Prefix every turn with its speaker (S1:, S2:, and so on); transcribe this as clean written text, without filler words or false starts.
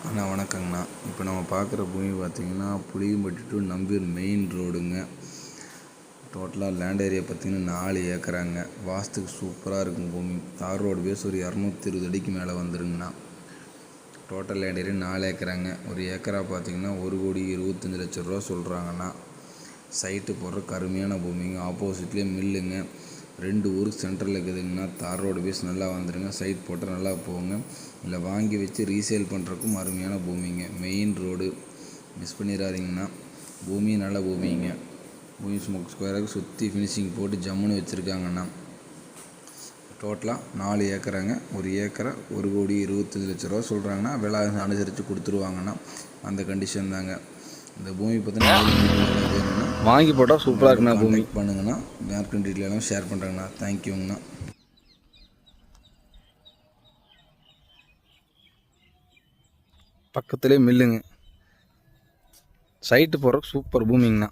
S1: அண்ணா வணக்கங்கண்ணா. இப்போ நம்ம பார்க்குற பூமி பார்த்திங்கன்னா புளியம்பட்டி டு நம்பியூர் மெயின் ரோடுங்க. டோட்டலாக லேண்ட் ஏரியா பார்த்திங்கன்னா 4 ஏக்கராங்க. வாஸ்துக்கு சூப்பராக இருக்கும் பூமி. தார் ரோடு பேஸ் ஒரு 220 அடிக்கு மேலே வந்துருங்கண்ணா. டோட்டல் லேண்ட் ஏரியா 4 ஏக்கராங்க. ஒரு ஏக்கரா பார்த்திங்கன்னா 1,25,00,000 சொல்கிறாங்கண்ணா. சைட்டு போடுற கருமையான பூமிங்க. ஆப்போசிட்லேயே மில்லுங்க. 2 ஊருக்கு சென்டரில் இருக்குதுங்கண்ணா. தார் ரோடு பேஸ் நல்லா வந்துடுங்க. சைட் போட்டால் நல்லா போகுங்க. இல்லை வாங்கி வச்சு ரீசேல் பண்ணுறக்கும் அருமையான பூமிங்க. மெயின் ரோடு மிஸ் பண்ணிடாதீங்கண்ணா. பூமி நல்ல பூமிங்க. பூமி ஸ்கொயராக சுற்றி ஃபினிஷிங் போட்டு ஜம்முன்னு வச்சுருக்காங்கண்ணா. டோட்டலாக 4 ஏக்கராங்க. ஒரு ஏக்கரை 1,25,00,000 சொல்கிறாங்கன்னா விலை அனுசரித்து கொடுத்துருவாங்கண்ணா. அந்த கண்டிஷன் தாங்க. இந்த பூமி பார்த்தீங்கன்னா
S2: வாங்கி போட்டால் சூப்பராக இருக்குண்ணா. பூமி
S1: பண்ணுங்கண்ணா. மார்க்கெட் டீட்டெயிலும் ஷேர் பண்ணுறேங்கண்ணா. தேங்க்யூங்கண்ணா.
S2: பக்கத்துலேயே மில்லுங்க. சைட்டு போடுறதுக்கு சூப்பர் பூமிங்கண்ணா.